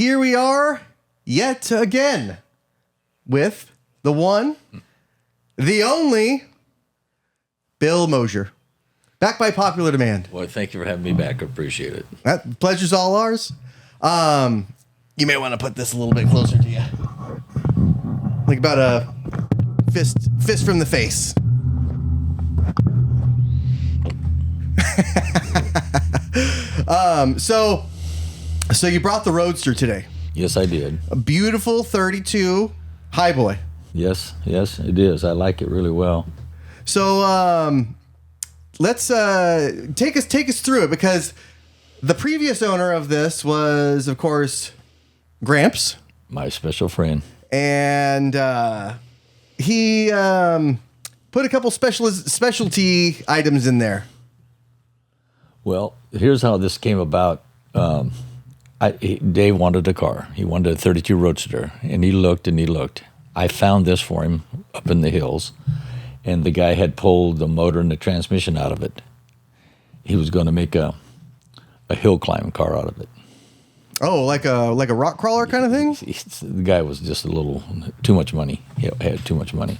here we are yet again with the one, the only Bill Moser. Back by popular demand. Well, thank you for having me back. I appreciate it. That pleasure's all ours. You may want to put this a little bit closer to you. Like about a fist from the face. So you brought the Roadster today. Yes, I did. A beautiful 32 Highboy. Yes, it is. I like it really well. So let's take us through it, because the previous owner of this was, of course, Gramps, My special friend. and he put a couple specialty items in there. Well, here's how this came about. Dave wanted a car. He wanted a 32 Roadster, and he looked and he looked. I found this for him up in the hills, and the guy had pulled the motor and the transmission out of it. He was going to make a hill climb car out of it. Oh, like a rock crawler kind of thing? The guy was just a little too much money. He had too much money.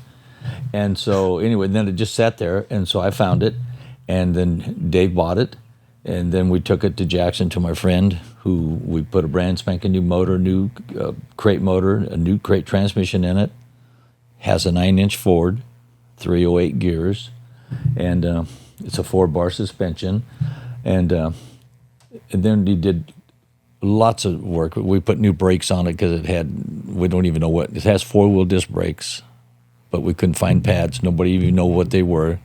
And so anyway, then it just sat there, and so I found it, and then Dave bought it, and then we took it to Jackson to my friend, who we put a brand spanking new motor, new crate motor, a new crate transmission in it. Has a 9-inch Ford, 308 gears, and it's a 4-bar suspension, and then he did lots of work. We put new brakes on it because we don't even know what, it has 4-wheel disc brakes, but we couldn't find pads. Nobody even know what they were.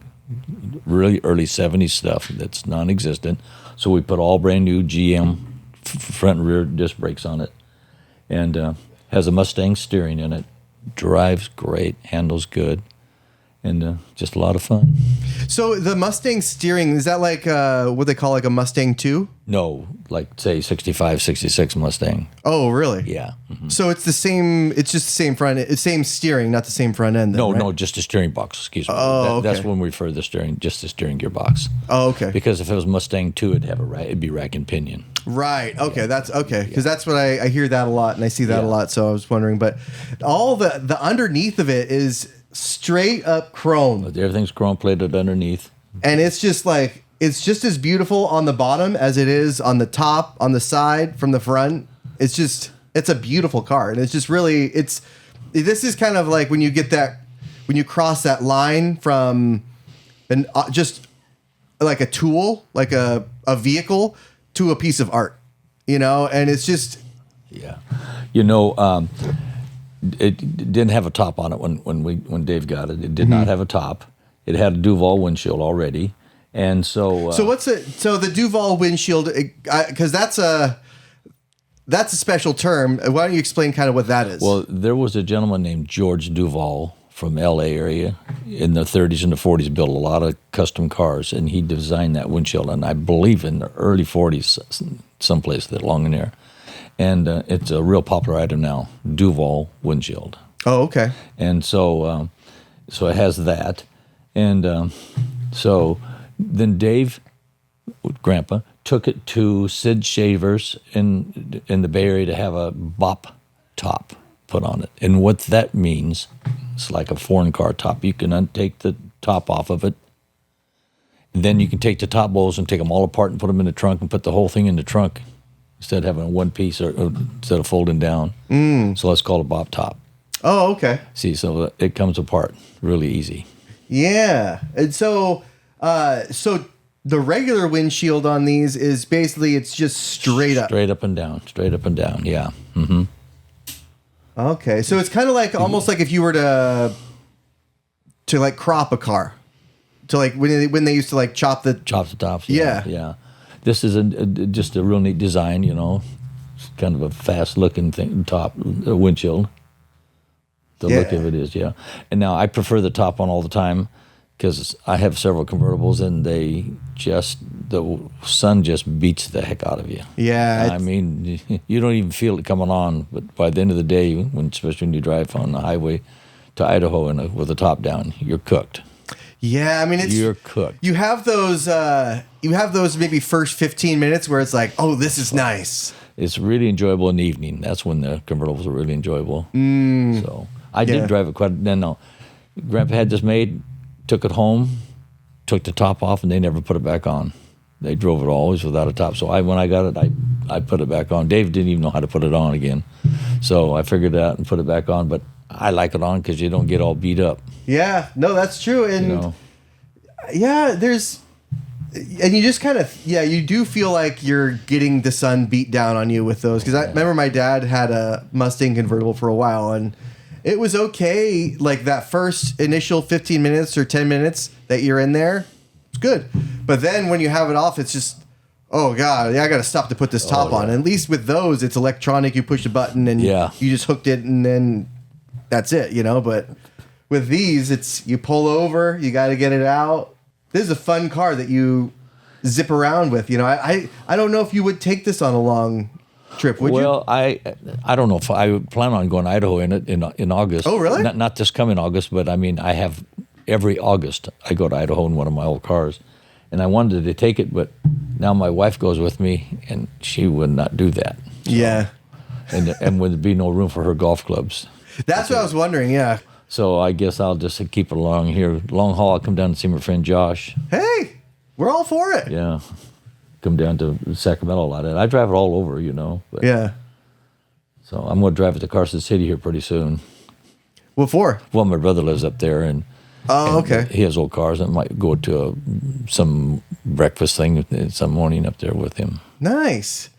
Really early 70s stuff that's non-existent. So we put all brand new GM front and rear disc brakes on it, and has a Mustang steering in it. Drives great, handles good, and just a lot of fun. So the Mustang steering, is that like what they call like a Mustang 2? No, like say 65, 66 Mustang. Oh, really? Yeah. Mm-hmm. So it's just the same same steering, not the same front end then, No, right? no, just a steering box. Excuse me. Oh, okay. That's when we refer to the steering, just the steering gearbox. Oh, okay. Because if it was Mustang 2, it'd be rack and pinion. Right. Okay. That's okay. Because that's what I hear that a lot, and I see that a lot. So I was wondering, but all the underneath of it is straight up chrome. Everything's chrome plated underneath, and it's just as beautiful on the bottom as it is on the top, on the side, from the front. It's a beautiful car, and it's just really this is kind of like when you cross that line from just like a tool, like a vehicle, to a piece of art, and it's just it didn't have a top on it when Dave got it. It did not have a top. It had a Duval windshield already, and so the Duval windshield, because that's a special term. Why don't you explain kind of what that is? Well, there was a gentleman named George Duval from L.A. area in the 30s and the 40s, built a lot of custom cars, and he designed that windshield, and I believe in the early 40s, someplace along in there. And it's a real popular item now, Duval windshield. Oh, okay. And so it has that. And so then Dave, Grandpa, took it to Sid Shavers in the Bay Area to have a bop top put on it. And what that means, it's like a foreign car top. You can untake the top off of it. And then you can take the top bowls and take them all apart and put them in the trunk and put the whole thing in the trunk instead of having a one piece or instead of folding down. So let's call it a bop top. Oh, okay. See, so it comes apart really easy. Yeah. And so the regular windshield on these is basically, it's just straight up. Straight up and down, yeah. Mm-hmm. Okay. So it's kind of like, almost like if you were to like crop a car. To like, when they used to like chop the tops. Yeah. This is just a real neat design, It's kind of a fast-looking windshield. The look of it is, yeah. And now I prefer the top one all the time because I have several convertibles, and the sun just beats the heck out of you. Yeah. I mean, you don't even feel it coming on, but by the end of the day, especially when you drive on the highway to Idaho with the top down, you're cooked. Yeah, I mean, you're cooked. You have those maybe first 15 minutes where it's like, oh, this is nice. it's really enjoyable in the evening. That's when the convertibles are really enjoyable. So I did drive it quite. No, Grandpa had this made, took it home, took the top off, and they never put it back on. They drove it always without a top. So when I got it, I put it back on. Dave didn't even know how to put it on again. So I figured it out and put it back on. But I like it on because you don't get all beat up. Yeah, no, that's true. And yeah, and you just kind of, you do feel like you're getting the sun beat down on you with those. Because I remember my dad had a Mustang convertible for a while, and it was okay. Like that first initial 15 minutes or 10 minutes that you're in there, it's good. But then when you have it off, it's just, oh God, I got to stop to put this top on. At least with those, it's electronic. You push a button and you just hooked it, and then that's it, But with these, it's you pull over, you got to get it out. This is a fun car that you zip around with. I don't know if you would take this on a long trip, would you? Well, I don't know if I would plan on going to Idaho in it in August. Oh, really? Not this coming August, but I mean, I have every August I go to Idaho in one of my old cars, and I wanted to take it, but now my wife goes with me, and she would not do that. So, yeah. And would be no room for her golf clubs. That's what I was wondering. Yeah. So I guess I'll just keep it along here. Long haul, I'll come down and see my friend Josh. Hey, we're all for it. Yeah. Come down to Sacramento a lot. And I drive it all over, But, yeah. So I'm going to drive it to Carson City here pretty soon. What for? Well, my brother lives up there, and okay. He has old cars. I might go to some breakfast thing some morning up there with him. Nice.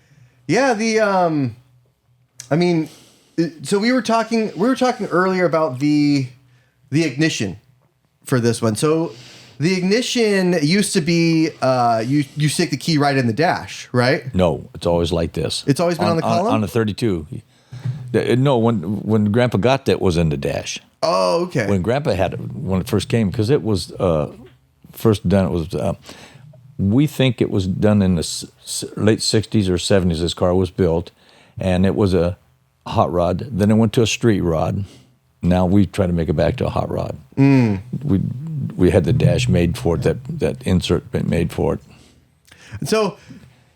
Yeah. So we were talking earlier about the ignition for this one. So the ignition used to be you stick the key right in the dash, right? No, it's always like this. It's always been on the column? On the 32. No, when Grandpa got that, it was in the dash. Oh, okay. When Grandpa had it, when it first came, because it was first done, it was we think it was done in the late 60s or 70s. This car was built, and it was a hot rod. Then it went to a street rod. Now we try to make it back to a hot rod. We had the dash made for it, that insert made for it. So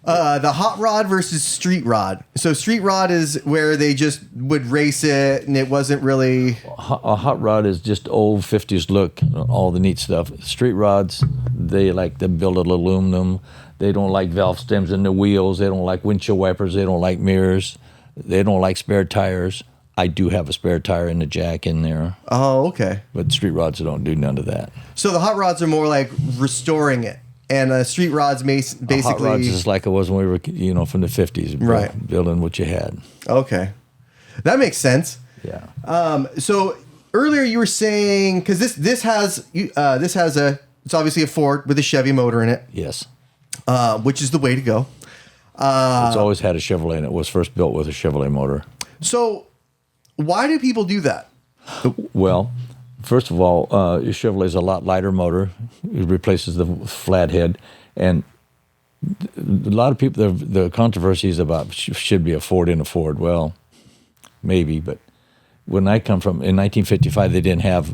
the hot rod versus street rod. So street rod is where they just would race it, and it wasn't really... A hot rod is just old 50s look, all the neat stuff. Street rods, they like to build it aluminum. They don't like valve stems in the wheels. They don't like windshield wipers. They don't like mirrors. They don't like spare tires. I do have a spare tire in the jack in there. Oh, okay. But street rods don't do none of that. So the hot rods are more like restoring it, and street rods basically... Hot rods is like it was when we were, from the 50s. Right. Building what you had. Okay. That makes sense. Yeah. So earlier you were saying, because this has it's obviously a Ford with a Chevy motor in it. Yes. Which is the way to go. It's always had a Chevrolet, and it was first built with a Chevrolet motor. So why do people do that? Well, first of all, Chevrolet is a lot lighter motor. It replaces the flat head. And a lot of people, the controversy is about should be a Ford in a Ford. Well, maybe, but when I come from, in 1955, they didn't have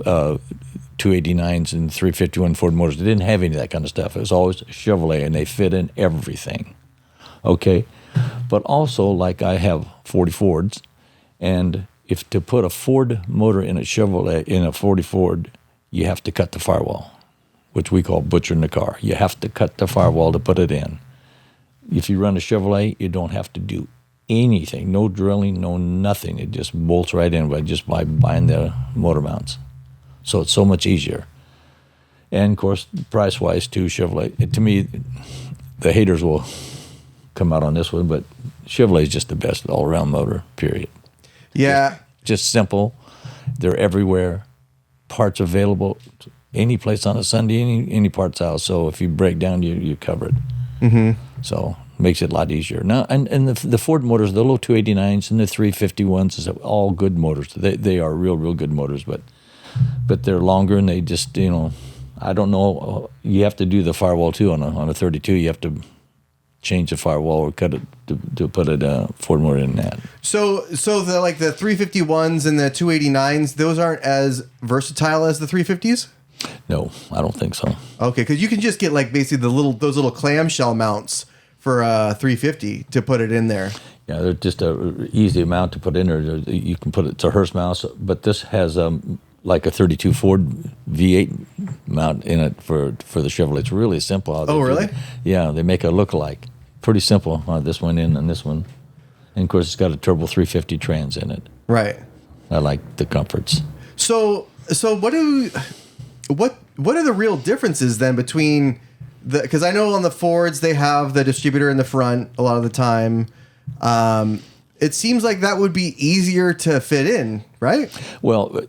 289s and 351 Ford motors. They didn't have any of that kind of stuff. It was always Chevrolet, and they fit in everything. Okay? But also, like I have 40 Fords, and if to put a Ford motor in a Chevrolet, in a 40 Ford, you have to cut the firewall, which we call butchering the car. You have to cut the firewall to put it in. If you run a Chevrolet, you don't have to do anything. No drilling, no nothing. It just bolts right in by buying the motor mounts. So it's so much easier. And, of course, price-wise, too, Chevrolet. To me, the haters will come out on this one, but Chevrolet is just the best all-around motor, period. Yeah. Just simple. They're everywhere. Parts available any place on a Sunday, any parts out. So if you break down, you cover it. Mm-hmm. So makes it a lot easier. Now, and the Ford motors, the little 289s and the 351s, is all good motors. They are real good motors, but they're longer, and they just, I don't know. You have to do the firewall too on a 32. You have to change the firewall or cut it to put a Ford motor in that. So the 351s and the 289s, those aren't as versatile as the 350s? No, I don't think so. Okay, because you can just get like basically those little clamshell mounts for a 350 to put it in there. Yeah, they're just a easy amount to put in there. You can put it to Hearst mounts, but this has like a 32 Ford V8 mount in it for the Chevrolet. It's really simple. How they Oh, do really? it. Yeah, they make a look-alike. Pretty simple. This one in and this one. And of course, it's got a turbo 350 trans in it. Right. I like the comforts. So what are the real differences then between because I know on the Fords they have the distributor in the front a lot of the time. It seems like that would be easier to fit in, right? Well,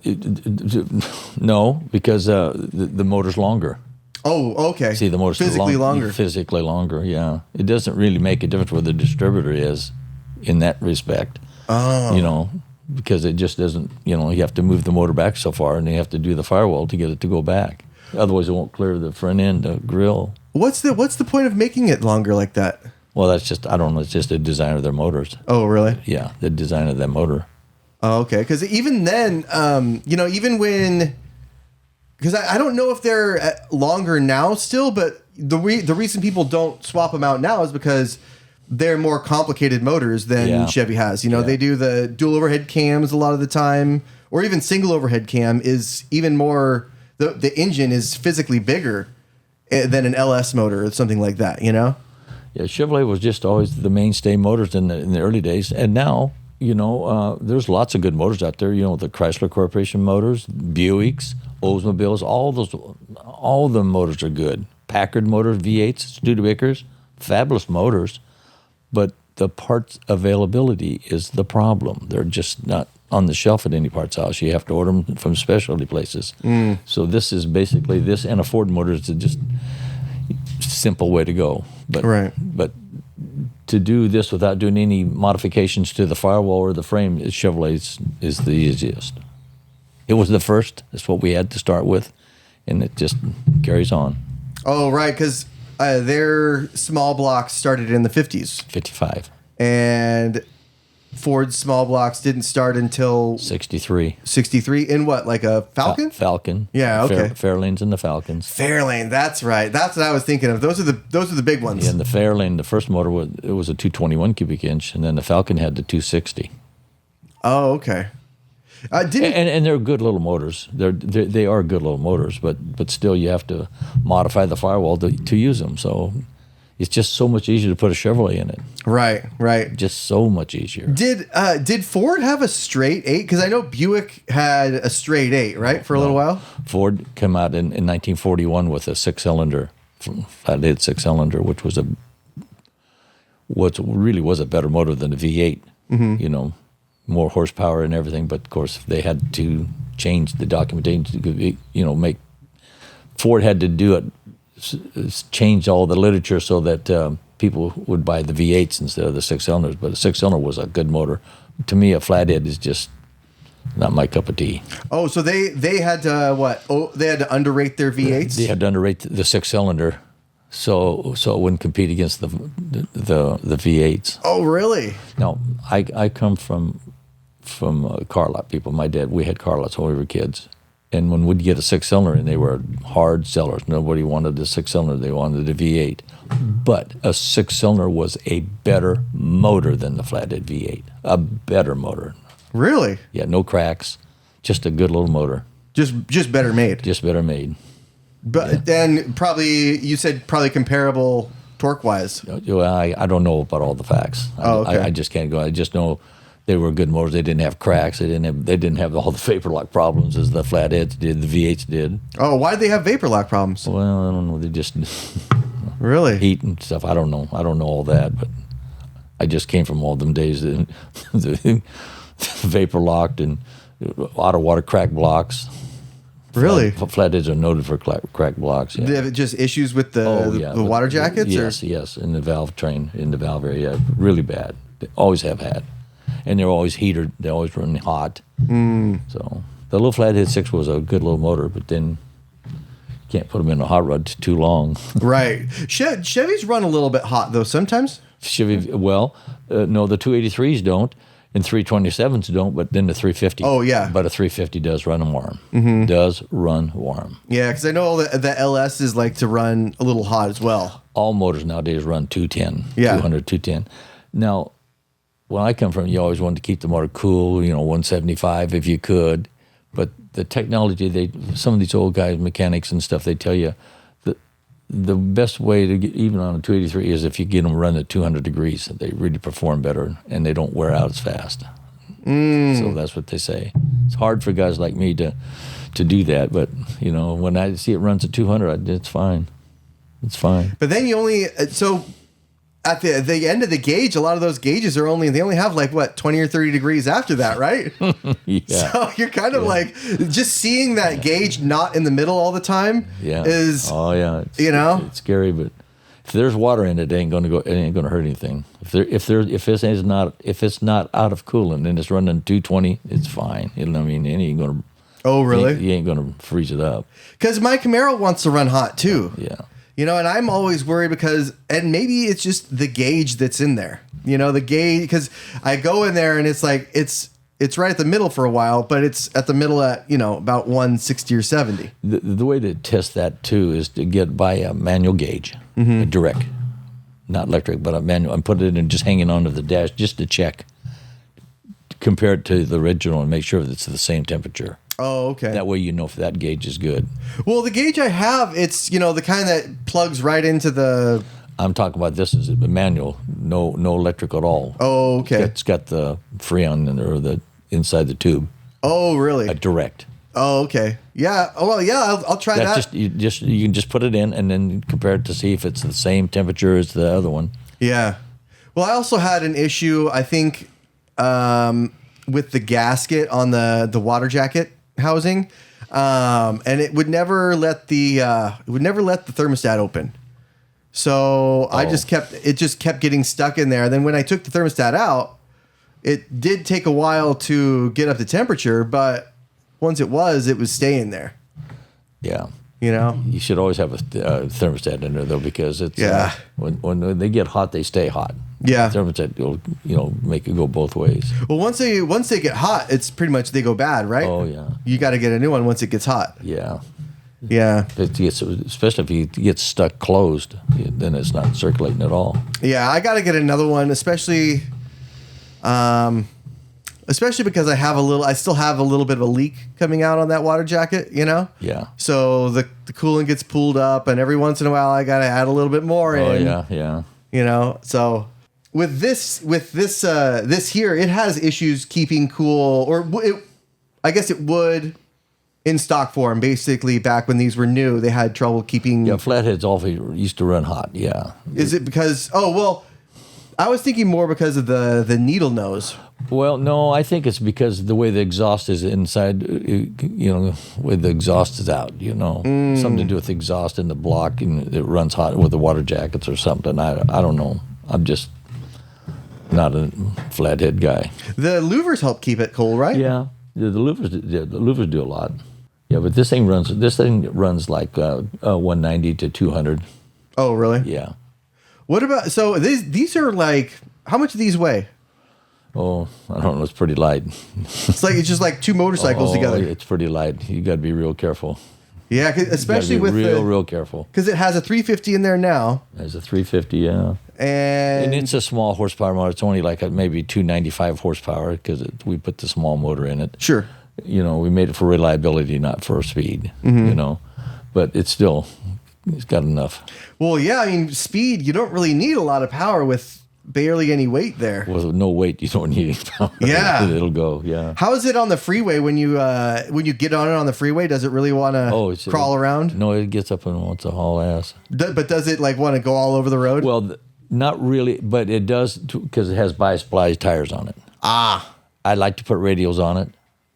no, because the motor's longer. Oh, okay. See, the motor's physically longer. Physically longer, yeah. It doesn't really make a difference where the distributor is in that respect. Oh. You know, because it just doesn't, you have to move the motor back so far and you have to do the firewall to get it to go back. Otherwise, it won't clear the front end, the grill. What's the point of making it longer like that? Well, that's just, I don't know, it's just the design of their motors. Oh, really? Yeah, the design of that motor. Oh, okay. Because even then, even when, because I don't know if they're longer now still, but the reason people don't swap them out now is because they're more complicated motors than Chevy has. They do the dual overhead cams a lot of the time, or even single overhead cam is even more, the engine is physically bigger than an LS motor or something like that, Yeah, Chevrolet was just always the mainstay motors in the early days. And now, there's lots of good motors out there. The Chrysler Corporation motors, Buicks, Oldsmobiles, all the motors are good. Packard motors, V8s, Studebakers, fabulous motors. But the parts availability is the problem. They're just not on the shelf at any parts house. You have to order them from specialty places. So this is basically this, and a Ford motor is just simple way to go. But right. But to do this without doing any modifications to the firewall or the frame, Chevrolet is the easiest. It was the first. That's what we had to start with, and it just carries on. Oh, right, because their small blocks started in the 50s. 55. And Ford's small blocks didn't start until 63. 63 in what, like a Falcon? Falcon. Yeah, okay. Fairlanes and the Falcons. Fairlane, that's right. That's what I was thinking of. Those are the big ones. Yeah, and the Fairlane, the first motor was a 221 cubic inch, and then the Falcon had the 260. Oh, okay. And they're good little motors. They are good little motors, but still you have to modify the firewall to use them. So it's just so much easier to put a Chevrolet in it. Right. Just so much easier. Did Ford have a straight 8? Because I know Buick had a straight 8, right, for a little while? Ford came out in 1941 with a 6-cylinder, flathead 6-cylinder, which really was a better motor than the V8. Mm-hmm. More horsepower and everything, but of course they had to change the documentation to, Ford had to do it, change all the literature so that people would buy the V8s instead of the 6-cylinders. But a 6-cylinder was a good motor. To me, a flathead is just not my cup of tea. Oh, so they had to what? Oh, they had to underrate their V8s. They had to underrate the 6-cylinder, so it wouldn't compete against the V8s. Oh, really? No, I come from car lot people. My dad, we had car lots when we were kids. And when we'd get a 6-cylinder, and they were hard sellers. Nobody wanted the 6-cylinder. They wanted the V8. But a 6-cylinder was a better motor than the flathead V8. A better motor. Really? Yeah, no cracks. Just a good little motor. Just better made. Just better made. But then you said probably comparable torque-wise. I don't know about all the facts. Okay. I just can't go. I just know they were good motors. They didn't have cracks. They didn't have all the vapor lock problems as the flatheads did. The V8s did. Oh, why did they have vapor lock problems? Well, I don't know. They just really heat and stuff. I don't know. I don't know all that, but I just came from all them days that the vapor locked and auto water crack blocks. Really? Flatheads are noted for crack blocks. Yeah. They have just issues with the water jackets? Yes, in the valve train, in the valve area. Really bad. They always have had. And they're always heated. They always run hot. So the little Flathead 6 was a good little motor, but then you can't put them in a hot rod too long. Right. Chevys run a little bit hot, though, sometimes. No, the 283s don't. And 327s don't, but then the 350. Oh, yeah. But a 350 does run warm. Does run warm. Yeah, because I know the LSs like to run a little hot as well. All motors nowadays run 210, Yeah. 200, 210. Now, when I come from, you always wanted to keep the motor cool, 175 if you could. But the technology, some of these old guys, mechanics and stuff, they tell you the best way to get even on a 283 is if you get them running at 200 degrees. They really perform better and they don't wear out as fast. So that's what they say. It's hard for guys like me to do that, but when I see it runs at 200, it's fine. It's fine. But then you only at the end of the gauge, a lot of those gauges they only have 20 or 30 degrees after that, right? Yeah. So you're kind of like just seeing that gauge not in the middle all the time is it's scary, but if there's water in it, it ain't gonna hurt anything. If it's not out of coolant and it's running 220, it's fine. It ain't gonna. Oh, really? You ain't gonna freeze it up. Because my Camaro wants to run hot too. Yeah. And I'm always worried and maybe it's just the gauge that's in there. The gauge, because I go in there and it's like, it's right at the middle for a while, but it's at the middle at, about 160 or 70. The way to test that too is to get by a manual gauge, a direct, not electric, but a manual, and put it in just hanging onto the dash just to check, compare it to the original and make sure that it's the same temperature. Oh, okay. That way if that gauge is good. Well, the gauge I have, it's, the kind that plugs right into the... I'm talking about this as a manual, no electric at all. Oh, okay. It's got the Freon or the inside the tube. Oh, really? A direct. Oh, okay. Yeah. Oh, well, yeah, I'll try that. You can just put it in and then compare it to see if it's the same temperature as the other one. Yeah. Well, I also had an issue, I think, with the gasket on the water jacket housing, and it would never let the thermostat open. So it just kept getting stuck in there. And then when I took the thermostat out, it did take a while to get up to temperature, but once it was staying there. Yeah. You should always have a thermostat in there though, because it's when they get hot, they stay hot. Yeah. The thermostat will make it go both ways. Well, once they get hot, it's pretty much they go bad, right? Oh yeah. You got to get a new one once it gets hot. Yeah. Yeah. Especially if it gets stuck closed, then it's not circulating at all. Yeah, I got to get another one, especially because I still have a little bit of a leak coming out on that water jacket, Yeah. So the coolant gets pulled up, and every once in a while I got to add a little bit more in. Oh yeah. So with this here, it has issues keeping cool, I guess it would in stock form. Basically, back when these were new, they had trouble keeping. Yeah, flatheads always used to run hot. Yeah. Is it because? Oh well, I was thinking more because of the needle nose. Well, no, I think it's because the way the exhaust is inside, where the exhaust is out, something to do with the exhaust in the block, and it runs hot with the water jackets or something. I don't know. I'm just not a flathead guy. The louvers help keep it cool, right? Yeah, the louvers do a lot. Yeah, but this thing runs like 190 to 200. Oh, really? Yeah. What about these are like, how much do these weigh? Oh, I don't know. It's pretty light. It's just like two motorcycles together. It's pretty light. You got to be real careful. Yeah, especially with real careful. Because it has a 350 in there now. There's a 350, yeah. And it's a small horsepower motor. It's only like maybe 295 horsepower because we put the small motor in it. Sure. We made it for reliability, not for speed. But it's got enough. Well, yeah. I mean, speed. You don't really need a lot of power with barely any weight there. With no weight, you don't need any power. Yeah, it'll go. Yeah. How is it on the freeway when you get on it on the freeway? Does it really want to crawl around? No, it gets up and wants to haul ass. But does it want to go all over the road? Well, not really, but it does because it has bi-spliced tires on it. I like to put radials on it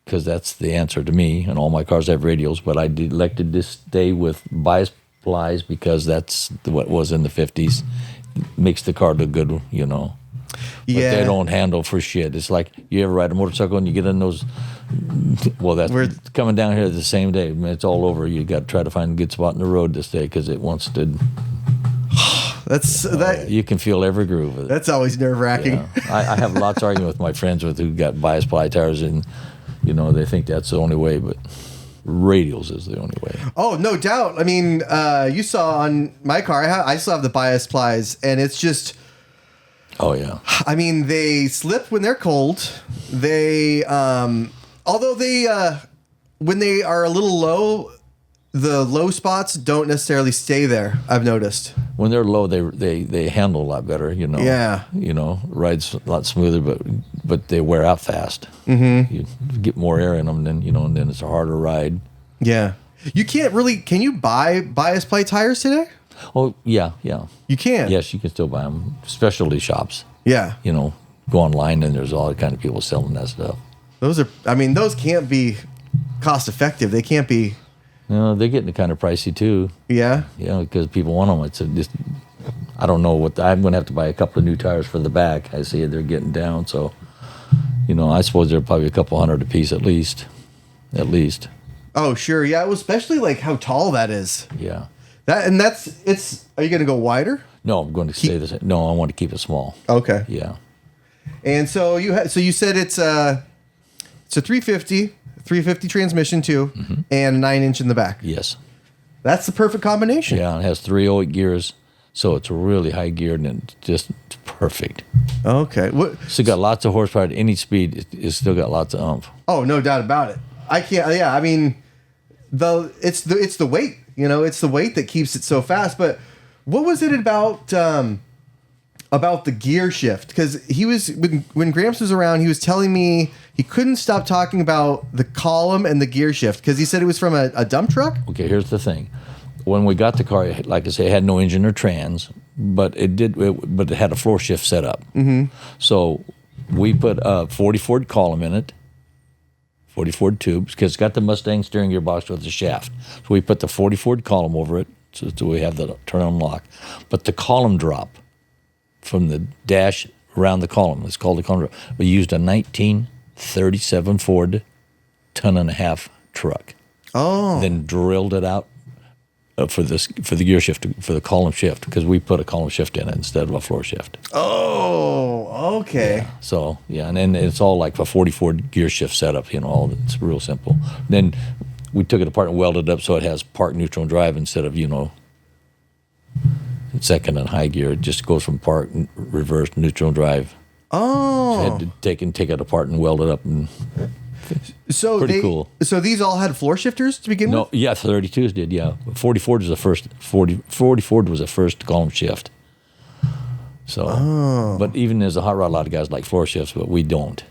because that's the answer to me. And all my cars have radials, but I elected to stay with bi-splice because that's what was in the 50s. Makes the car look good, But they don't handle for shit. It's like you ever ride a motorcycle and you get in those. Well, we're coming down here the same day. It's all over. You got to try to find a good spot in the road to stay because it wants to. That. You can feel every groove of it. That's always nerve wracking. Yeah. I have lots of argument with my friends who got bias ply tires, and they think that's the only way, but radials is the only way. Oh, no doubt. I mean, you saw on my car, I still have the bias plies, and it's just. Oh yeah. I mean, they slip when they're cold. They, although they, when they are a little low, the low spots don't necessarily stay there. I've noticed. When they're low, they handle a lot better. Yeah. Rides a lot smoother, but they wear out fast. Mm-hmm. You get more air in them, and then it's a harder ride. Yeah. You can't really. Can you buy bias ply tires today? Oh yeah. You can. Yes, you can still buy them. Specialty shops. Yeah. Go online and there's all the kind of people selling that stuff. Those can't be cost effective. They can't be. They're getting kind of pricey too. Yeah. Because people want them. I don't know I'm going to have to buy a couple of new tires for the back. I see they're getting down. So, I suppose they're probably a couple hundred a piece at least. Oh, sure. Yeah. Well, especially like how tall that is. Yeah. Are you going to go wider? No, I'm going to stay the same. No, I want to keep it small. Okay. Yeah. And so you said it's a 350 transmission too, mm-hmm. and a 9-inch in the back. Yes. That's the perfect combination. Yeah, it has 308 gears, so it's really high geared and it's just perfect. Okay. So it got lots of horsepower at any speed. It's still got lots of oomph. Oh, no doubt about it. I can't. Yeah, I mean, it's the weight. It's the weight that keeps it so fast. But what was it about the gear shift? Because when Gramps was around, he was telling me he couldn't stop talking about the column and the gear shift because he said it was from a dump truck. Okay, here's the thing. When we got the car, like I say, it had no engine or trans, but it had a floor shift set up. Mm-hmm. So we put a 40 Ford column in it. 40 Ford tubes, because it's got the Mustang steering gearbox with the shaft. So we put the 40 Ford column over it, so we have the turn on lock. But the column drop from the dash around the column, it's called the column drop. We used a 1937 Ford 1.5-ton truck. Oh. Then drilled it out for the gear shift, for the column shift, because we put a column shift in it instead of a floor shift. Oh, okay. Yeah. So, and then it's all like a 40 Ford gear shift setup, it's real simple. Then we took it apart and welded it up so it has park, neutral, and drive instead of, second and high gear. It just goes from park, reverse, neutral, and drive. Oh. So I had to take it apart and weld it up, and pretty cool. So these all had floor shifters to begin with? No, yeah, 32s did, yeah. 40 Ford was the first. 40 Ford was the first column shift. So, But even as a hot rod, a lot of guys like floor shifts, but we don't.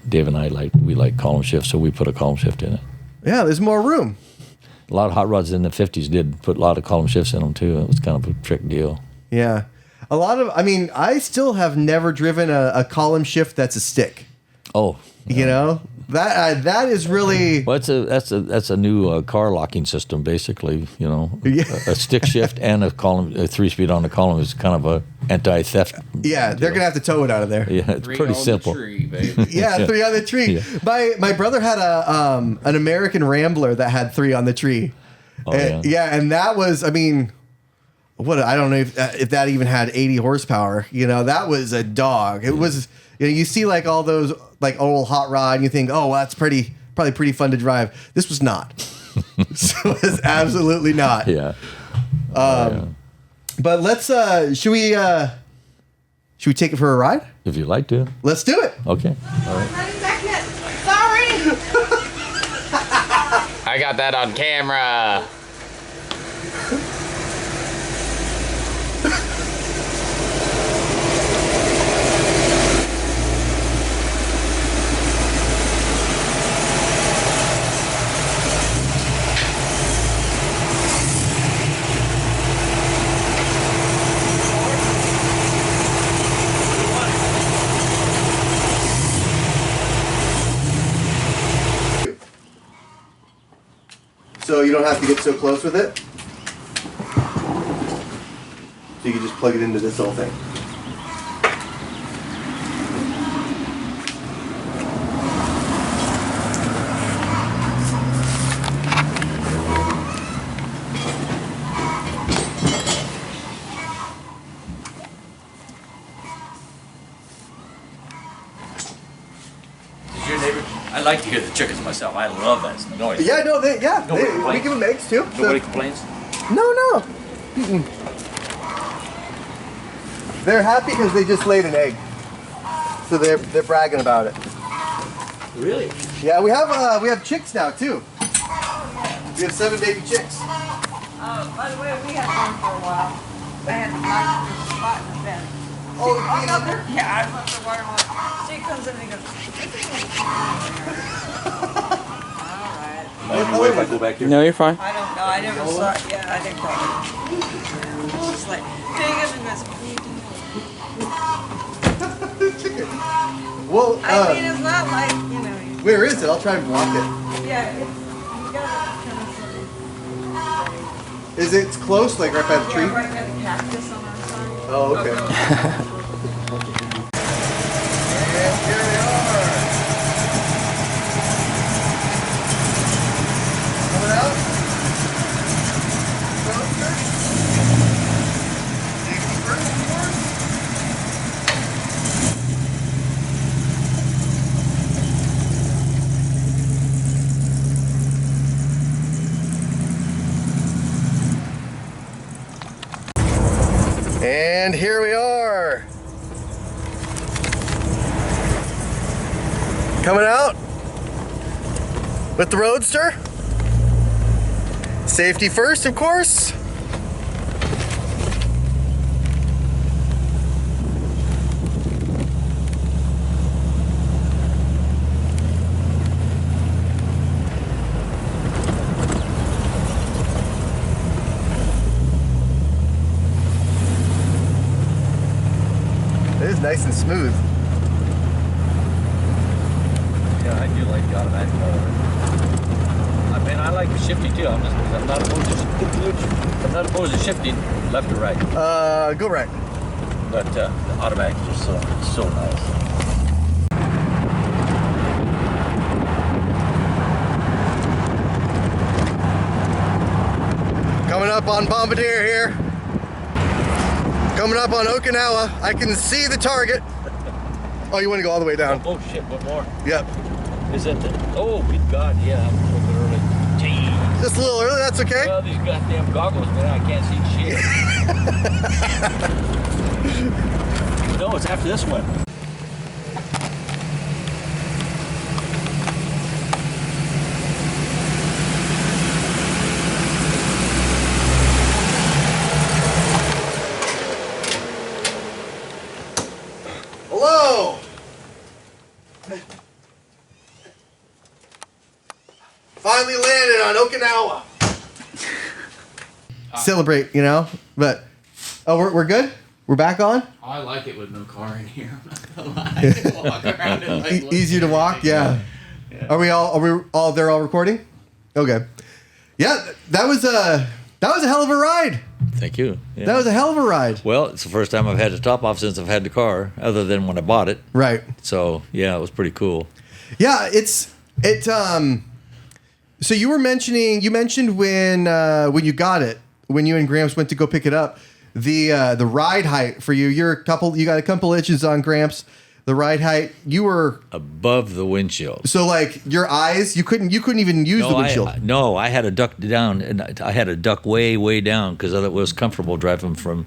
Dave and I like column shifts, so we put a column shift in it. Yeah, there's more room. A lot of hot rods in the 50s did put a lot of column shifts in them too. It was kind of a trick deal. Yeah. I still have never driven a column shift that's a stick. Oh. That is really. Well, that's a new car locking system, basically. A stick shift and a 3-speed on the column is kind of a anti-theft. Yeah, they're gonna have to tow it out of there. Yeah, it's pretty simple. Tree, baby. Yeah, 3 on the tree. Yeah. My brother had an American Rambler that had 3 on the tree. Oh, and that was, I don't know if that even had 80 horsepower. That was a dog. It was. You see like all those like old hot rod, and you think, oh, well, that's probably pretty fun to drive. This was not. So it was absolutely not. Yeah. But let's should we take it for a ride? If you'd like to. Let's do it. Okay. All right. Running back yet. Sorry. I got that on camera. So you don't have to get so close with it. So you can just plug it into this whole thing. like to hear the chickens myself. I love that noise. Yeah, no, we complains. give them eggs too. Nobody complains? No. Mm-mm. They're happy because they just laid an egg, so they're bragging about it. Really? Yeah, we have chicks now too. We have 7 baby chicks. By the way, we had one for a while. I had to knock the spot in the bed. Oh, the queen up there? Yeah, I was the water one. She comes in and goes, alright. Any way if I go back there? No, you're fine. I don't know, I never saw it. Yeah, I didn't call it. It's like, big as this. Chicken. Well, I mean, it's not like, you know. where is it? I'll try and block it. Yeah, it's, you gotta kind of sort of. Is it close, like right by the tree? Yeah, right by the cactus on our side. Oh, okay. And here they are. Coming out. Roadster. Safety first, of course. And here we are. Coming out with the Roadster. Safety first, of course. It is nice and smooth. Yeah, I do like the automatic motor. I mean, I like the shifting too. I'm not opposed to shifting left or right. Go right. But the automatic is so nice. Coming up on Bombardier here. Coming up on Okinawa. I can see the target. Oh, you want to go all the way down? Oh shit, one more. Yep. Is that the, oh good God, yeah, I'm a little bit early. Jeez. Just a little early, that's okay. Well, these goddamn goggles, man, I can't see shit. No, it's after this one. Hello. Finally landed on Okinawa. Celebrate, you know, but we're good. We're back on. I like it with no car in here. I'm not gonna lie. Walk around and like look Easier to at walk, everything. yeah. Are we all? They're all recording. Okay. Yeah, that was a hell of a ride. Thank you. Yeah. That was a hell of a ride. Well, it's the first time I've had a top off since I've had the car, other than when I bought it. Right. So yeah, it was pretty cool. Yeah, so you mentioned when you got it, when you and Gramps went to go pick it up, the ride height for you. You got a couple inches on Gramps. The ride height, you were Above the windshield. so like your eyes, you couldn't even use the windshield. I had to duck down, and I had to duck way down because it was comfortable driving from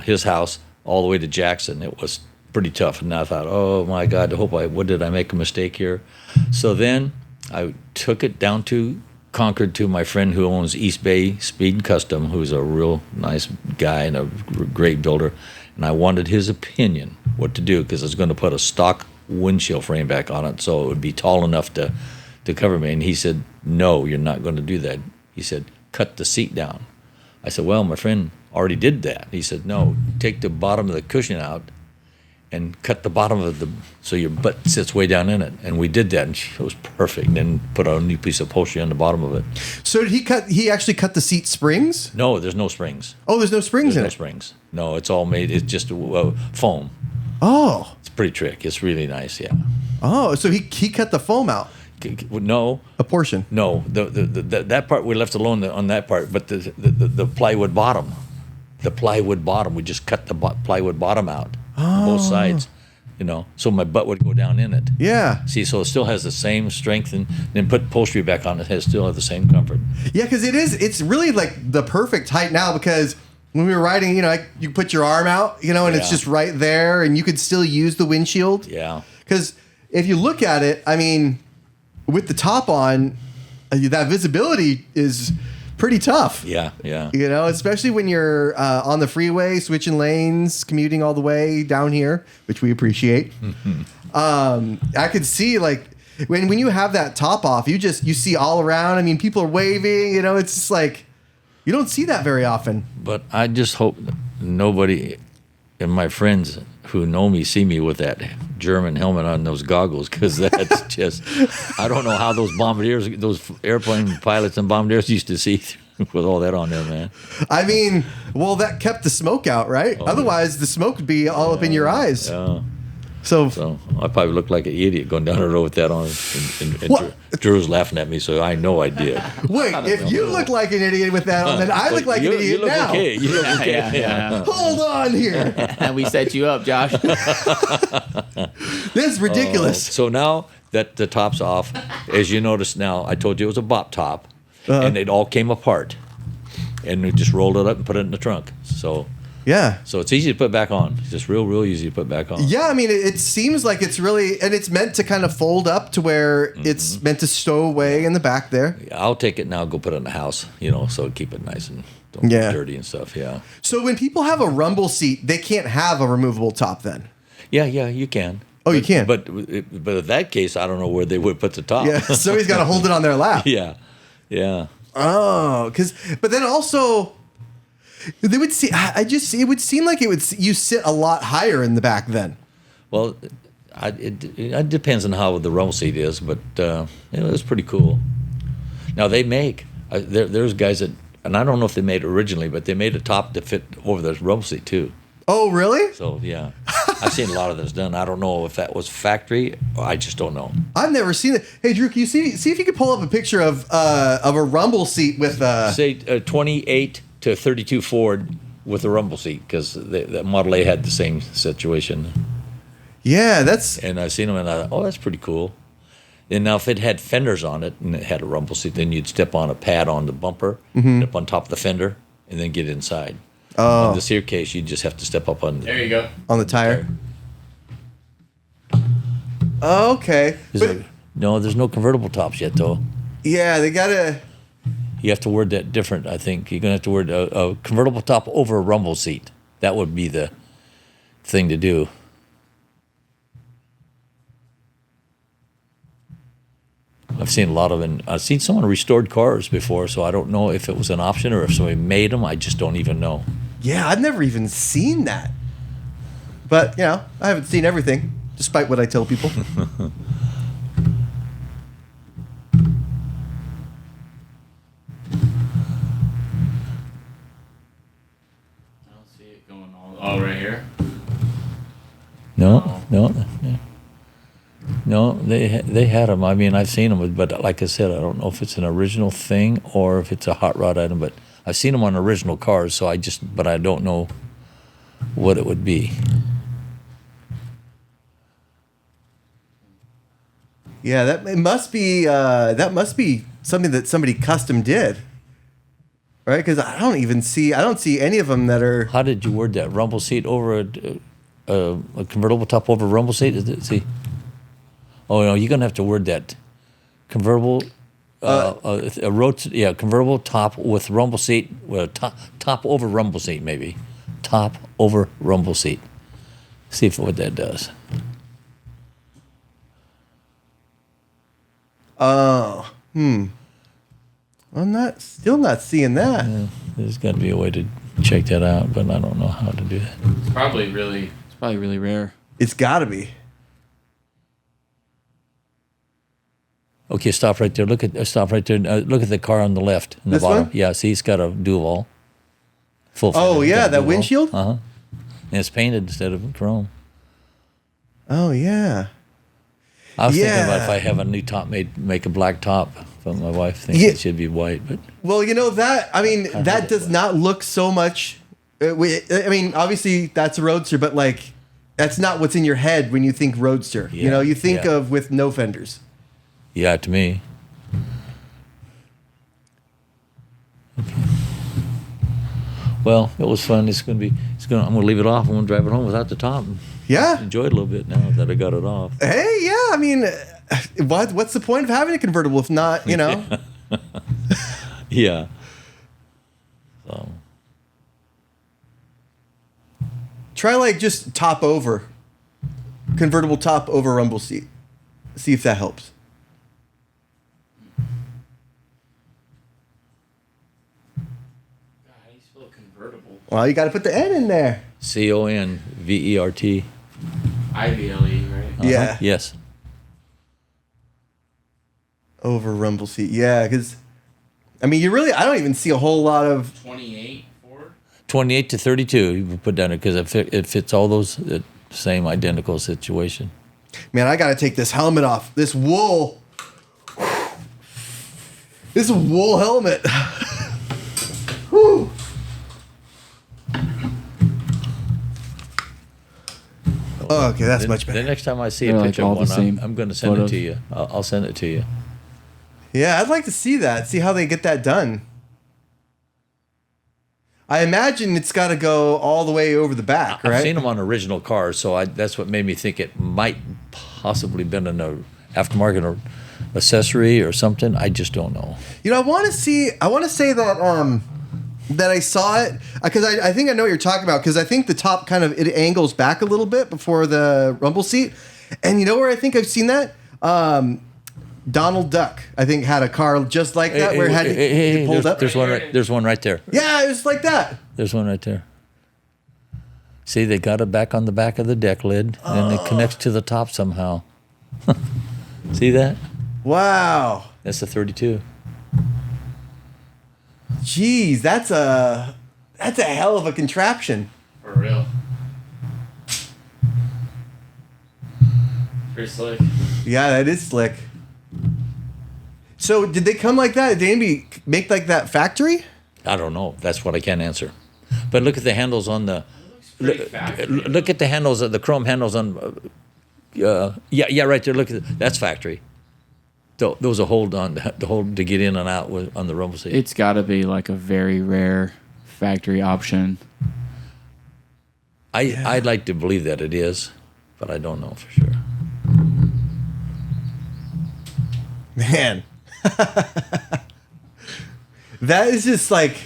his house all the way to Jackson. It was pretty tough, and I thought, oh my God, what did I make a mistake here? So then I took it down to Concord to my friend who owns East Bay Speed and Custom, who's a real nice guy and a great builder, and I wanted his opinion what to do because I was going to put a stock windshield frame back on it so it would be tall enough to cover me. And he said, no, you're not going to do that. He said, cut the seat down. I said, well, my friend already did that. He said, no, take the bottom of the cushion out and cut the bottom of so your butt sits way down in it. And we did that, and it was perfect. And then put a new piece of upholstery on the bottom of it. So did he actually cut the seat springs? No, there's no springs. Oh, there's no springs There's in no it. springs. No, it's all made. It's just foam. Oh. It's pretty trick. It's really nice. Yeah. Oh, so he cut the foam out. No. A portion. No. That part we left alone on that part, but the plywood bottom. The plywood bottom. We just cut the plywood bottom out on both sides, so my butt would go down in it. Yeah. See, so it still has the same strength, and then put upholstery back on, still has the same comfort. Yeah, because it's really like the perfect height now, because when we were riding, you put your arm out, and it's just right there, and you could still use the windshield. Yeah. Because if you look at it, I mean, with the top on, that visibility is pretty tough. Yeah. Especially when you're on the freeway, switching lanes, commuting all the way down here, which we appreciate. I could see, like, when you have that top off, you see all around. I mean, people are waving, it's just like, you don't see that very often. But I just hope nobody and my friends who know me see me with that German helmet on, those goggles, because that's just, I don't know how those airplane pilots and bombardiers used to see with all that on there, man. I mean, well, that kept the smoke out, right? Otherwise, the smoke would be all up in your eyes. Yeah. So I probably looked like an idiot going down the road with that on, and Drew's laughing at me, so I know I did. Wait, if you look like an idiot with that on, then I look like an idiot you look now. Okay. You look okay. Yeah. Hold on here. And we set you up, Josh. This is ridiculous. So now that the top's off, as you notice now, I told you it was a bop top, and it all came apart, and we just rolled it up and put it in the trunk. So it's easy to put back on. It's just real easy to put back on. Yeah, I mean, it seems like it's really, and it's meant to kind of fold up to where it's meant to stow away in the back there. I'll take it now, go put it in the house, so keep it nice and don't get dirty and stuff. Yeah. So when people have a rumble seat, they can't have a removable top then. Yeah, you can. Oh, you can. But in that case, I don't know where they would put the top. Yeah, somebody's got to hold it on their lap. Yeah. Oh, but then also, they would see. It would seem like you sit a lot higher in the back then. Well, it depends on how the rumble seat is, but it's pretty cool. Now they make there's guys that, and I don't know if they made it originally, but they made a top to fit over the rumble seat too. Oh, really? So yeah, I've seen a lot of this done. I don't know if that was factory. I just don't know. I've never seen it. Hey, Drew, can you see if you could pull up a picture of a rumble seat with say 28 to 32 Ford with a rumble seat, because the Model A had the same situation. Yeah, and I've seen them, and I thought, that's pretty cool. And now if it had fenders on it and it had a rumble seat, then you'd step on a pad on the bumper, up on top of the fender, and then get inside. Oh. In this here case, you just have to step up on. There you go. On the tire. Oh, okay. No, there's no convertible tops yet, though. Yeah, they gotta. You have to word that different, I think. You're gonna have to word a convertible top over a rumble seat. That would be the thing to do. I've seen a lot of them. I've seen someone restored cars before, so I don't know if it was an option or if somebody made them. I just don't even know. Yeah, I've never even seen that. But, I haven't seen everything, despite what I tell people. I don't see it going all right here. No, they had them. I mean, I've seen them, but like I said, I don't know if it's an original thing or if it's a hot rod item. But I've seen them on original cars, so but I don't know what it would be. Yeah, that must be something that somebody custom did, right? Because I don't see any of them that are. How did you word that? Rumble seat over a convertible top over a rumble seat? See. Oh no, you're gonna have to word that. Convertible, convertible top with rumble seat, top over rumble seat maybe, top over rumble seat. See what that does. Oh, I'm still not seeing that. Yeah, there's got to be a way to check that out, but I don't know how to do that. It's probably really rare. It's got to be. Okay, stop right there. Stop right there. Look at the car on the left in the This bottom. one? Yeah, see, it's got a dual. Full. Oh, fender. yeah, Got a that dual. windshield? And it's painted instead of chrome. Oh, yeah. I was thinking Yeah. about if I have a new top made, make a black top. But my wife thinks Yeah. it should be white. But Well, that does not look so much. I mean, obviously that's a Roadster, but like that's not what's in your head when you think Roadster. Yeah, You know, you think yeah. of with no fenders. Yeah, to me. Okay. Well, it was fun. I'm gonna leave it off. I'm gonna drive it home without the top. Yeah. Enjoy it a little bit now that I got it off. Hey, yeah. I mean, what's the point of having a convertible if not, you know? Yeah. So Try like just top over, convertible top over rumble seat. See if that helps. God, how do you spell convertible? Well, you got to put the N in there. CONVERT. IVLE, right? Yeah. Yes. Over rumble seat. Yeah, because, I mean, I don't even see a whole lot of. 28 Ford? 28 to 32. You put down it because it fits all those same identical situation. Man, I got to take this helmet off. This wool. This wool helmet. Whew. Okay, that's much better. The next time I see They're a like picture all of one, the same I'm going to send photos. it to you. I'll send it to you. Yeah, I'd like to see that. See how they get that done. I imagine it's got to go all the way over the back, right? I've seen them on original cars, so that's what made me think it might possibly been an aftermarket or accessory or something. I just don't know. You know, I want to say that that I saw it because I think I know what you're talking about because I think the top kind of it angles back a little bit before the rumble seat, and you know where I think I've seen that. Donald Duck, I think, had a car just like that where it had it pulled up. There's one right there. Yeah, it was like that. There's one right there. See, they got it back on the back of the deck lid, and it connects to the top somehow. See that? Wow. That's the 32. Jeez, that's a hell of a contraption. For real. Pretty slick. Yeah, that is slick. So, did they come like that? Did they maybe make like that factory? I don't know. That's what I can't answer. But look at the handles on the. Pretty factory. Look at the handles, the chrome handles on. Yeah, right there. Look at that's factory. There was a hold on the hold to get in and out on the rumble seat. It's got to be like a very rare factory option. I'd like to believe that it is, but I don't know for sure. Man. That is just like,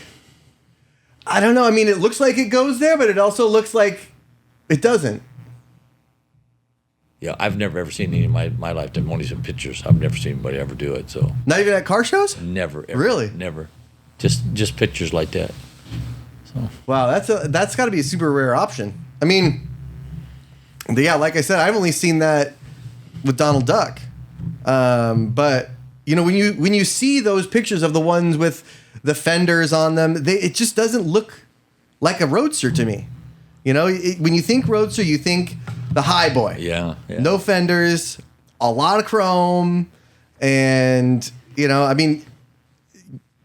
I don't know. I mean, it looks like it goes there, but it also looks like it doesn't. Yeah, I've never ever seen any in my lifetime. Only some pictures. I've never seen anybody ever do it. So Not even at car shows? never. Ever, Really? Never. Just pictures like that. So Wow, that's got to be a super rare option. I mean, yeah, like I said, I've only seen that with Donald Duck. But you know, when you see those pictures of the ones with the fenders on them, it just doesn't look like a Roadster to me. You know, when you think Roadster, you think the high boy. yeah. No fenders, a lot of chrome, and you know, I mean,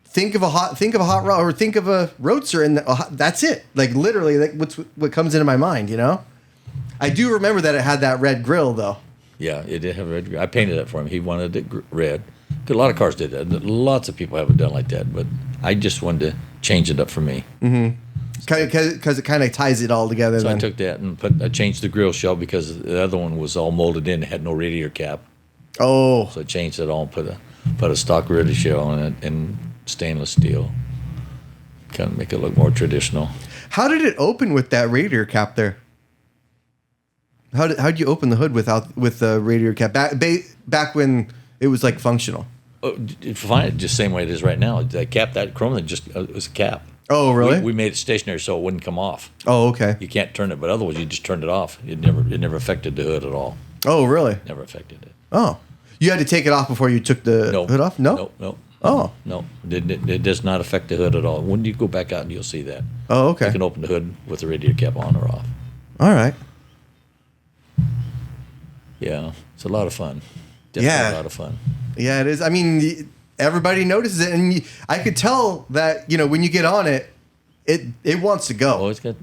think of a hot rod or think of a Roadster, and that's it. Like literally, like what comes into my mind. You know, I do remember that it had that red grill though. Yeah, it did have a red. I painted it for him. He wanted it red. 'Cause a lot of cars did that. Lots of people have it done like that, but I just wanted to change it up for me. Because it kind of ties it all together. So then. I took that and I changed the grill shell because the other one was all molded in. It had no radiator cap. Oh, So I changed it all and put a stock radiator shell on it and stainless steel. Kind of make it look more traditional. how did it open with that radiator cap there? How'd you open the hood with the radiator cap back when it was like functional? Oh, find it just the same way it is right now. That chrome that just it was a cap. Oh, really? We made it stationary so it wouldn't come off. Oh, okay. You can't turn it, but otherwise you just turned it off. It never affected the hood at all. Oh, really? Never affected it. Oh, you had to take it off before you took the hood off? No? No. Oh. No. It does not affect the hood at all. When you go back out, you'll see that. Oh, okay. You can open the hood with the radiator cap on or off. All right. Yeah, it's a lot of fun. Definitely a lot of fun. Yeah, it is. I mean, everybody notices it, and I could tell that, you know, when you get on it, it wants to Oh, go. it's got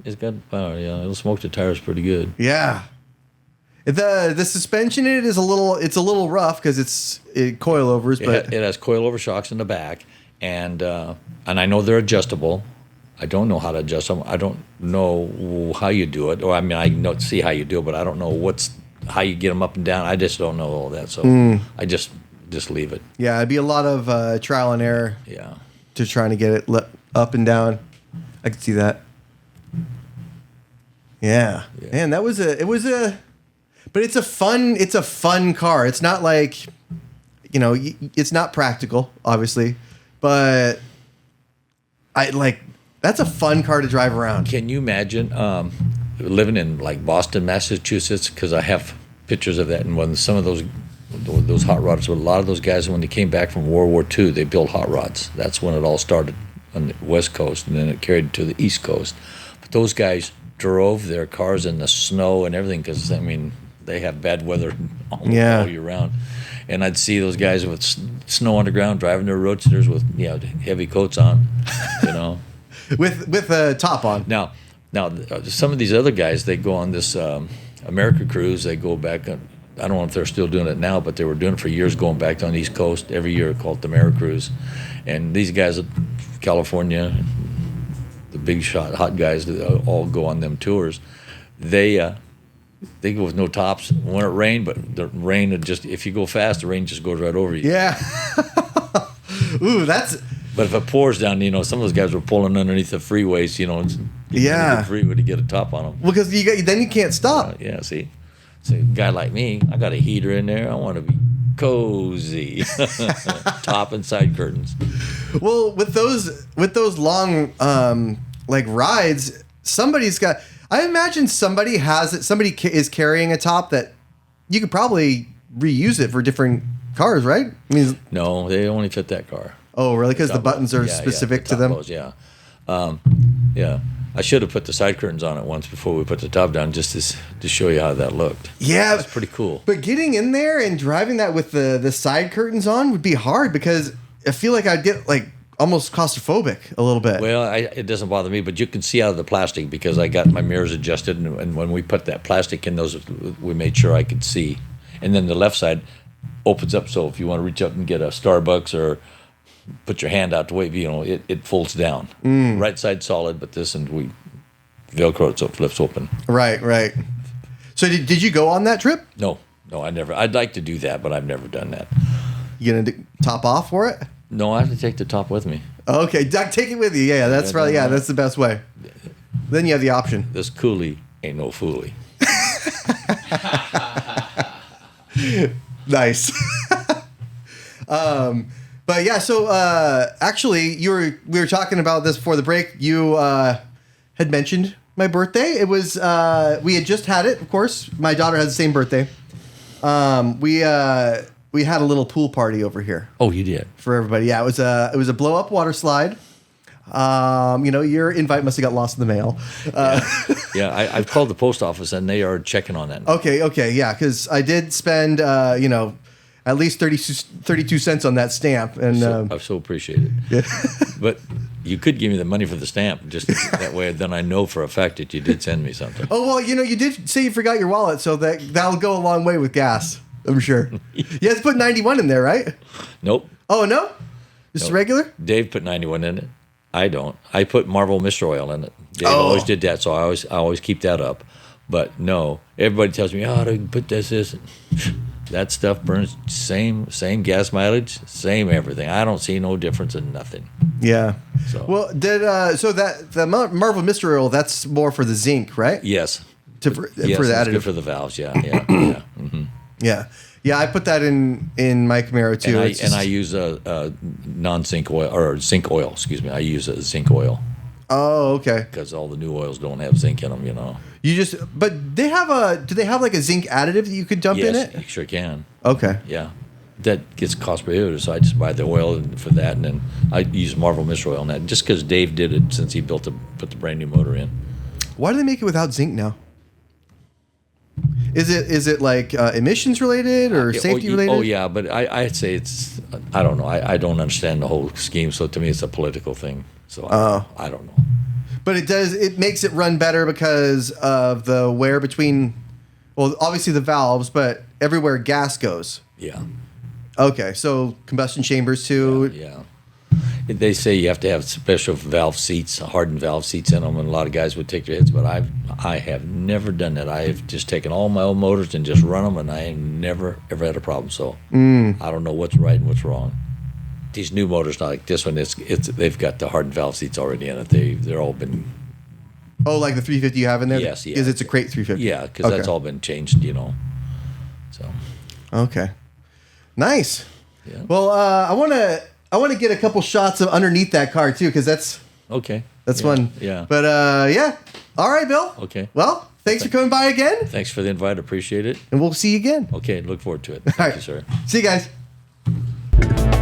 power. Yeah, it'll smoke the tires pretty good. Yeah. The suspension in it is a little rough because it's coilovers, but It has coilover shocks in the back, and I know they're adjustable. I don't know how to adjust them. I don't know how you do it, or I mean, I know see how you do it, but I don't know how you get them up and down. I just don't know all that, so I just leave it. yeah, it'd be a lot of trial and error. Yeah. To trying to get it up and down. I could see that. Yeah. Man, but it's a fun car. It's not like, it's not practical, obviously, but that's a fun car to drive around. Can you imagine living in like Boston, Massachusetts? Because I have pictures of that, and when some of those hot rods, a lot of those guys, when they came back from World War II, they built hot rods. That's when it all started on the West Coast, and then it carried to the East Coast. But those guys drove their cars in the snow and everything because, I mean, they have bad weather all year round. And I'd see those guys with snow on the ground driving their roadsters with heavy coats on, with a top on. Now, some of these other guys, they go on this America cruise. They go back. I don't know if they're still doing it now, but they were doing it for years, going back on the East Coast every year, called the America Cruise. And these guys, California, the big shot hot guys, that all go on them tours. They go with no tops when it rained, but the rain would if you go fast, the rain just goes right over you. Yeah. Ooh, that's. But if it pours down, some of those guys were pulling underneath the freeways, Yeah. the freeway to get a top on them. Well, because then you can't stop. Yeah, see. So a guy like me, I got a heater in there. I want to be cozy. Top and side curtains. Well, with those long rides, somebody's got. I imagine somebody has it. Somebody is carrying a top that you could probably reuse it for different cars, right? I mean, no, they only fit that car. Oh, really? Because the buttons are specific to them. Lows, yeah. I should have put the side curtains on it once before we put the top down, just to show you how that looked. Yeah, it's pretty cool. But getting in there and driving that with the side curtains on would be hard because I feel like I'd get almost claustrophobic a little bit. Well, it doesn't bother me, but you can see out of the plastic because I got my mirrors adjusted, and when we put that plastic in those, we made sure I could see. And then the left side opens up, so if you want to reach up and get a Starbucks or put your hand out to wave, it folds down. Right side solid, but this, and we Velcro it so it flips open. Right. So did you go on that trip? No, I never. I'd like to do that, but I've never done that. You gonna top off for it? No, I have to take the top with me. Okay, take it with you. Yeah, that's probably that's the best way. Then you have the option. This coolie ain't no foolie. Nice. But yeah, so actually, we were talking about this before the break. You had mentioned my birthday. It was we had just had it. Of course, my daughter has the same birthday. We had a little pool party over here. Oh, you did? For everybody. Yeah, it was a blow up water slide. Your invite must have got lost in the mail. Yeah, I've called the post office and they are checking on that now. Okay, yeah, because I did spend at least 32 cents on that stamp, and I so appreciate it. Yeah. But you could give me the money for the stamp, just that way. Then I know for a fact that you did send me something. Oh well, you did say you forgot your wallet, so that'll go a long way with gas. I'm sure. You have to put 91 in there, right? Nope. Oh no, just regular. Dave put 91 in it. I don't. I put Marvel Mist Oil in it. Dave always did that, so I always keep that up. But no, everybody tells me, to put this. That stuff burns same gas mileage, same everything. I don't see no difference in nothing. Yeah. So. Well, the Marvel Mist Oil, that's more for the zinc, right? Yes. For the additive. Good for the valves. Yeah. Mm-hmm. Yeah. I put that in my Camaro too. And I use a non-zinc oil or zinc oil. Excuse me. I use a zinc oil. Oh, okay. Because all the new oils don't have zinc in them, But do they have a zinc additive that you could dump in it? Yes, you sure can. Okay. Yeah. That gets cost prohibitive, so I just buy the oil for that, and then I use Marvel Mist Oil on that, just because Dave did it since he put the brand new motor in. Why do they make it without zinc now? Is it like emissions related or safety related? Oh yeah, but I'd say it's, I don't know. I don't understand the whole scheme, so to me it's a political thing. So I don't know. But it makes it run better because of the wear between Well, obviously the valves, but everywhere gas goes. Yeah. Okay, so combustion chambers too. Yeah. They say you have to have special valve seats, hardened valve seats in them, and a lot of guys would take their hits, but I have never done that. I have just taken all my old motors and just run them, and I ain't never ever had a problem. So I don't know what's right and what's wrong. These new motors, not like this one, they've got the hardened valve seats already in it. They're all been Oh, like the 350 you have in there? Yes, yeah. Because it's a crate 350. yeah, because that's all been changed, So Okay. Nice. yeah. Well, I want to get a couple shots of underneath that car too, because that's Okay. fun. Yeah. But yeah. All right, Bill. Okay. Well, thanks for coming by again, Thanks for the invite. Appreciate it. and we'll see you again. Okay. Look forward to it. All Thank right. you, sir. See you guys.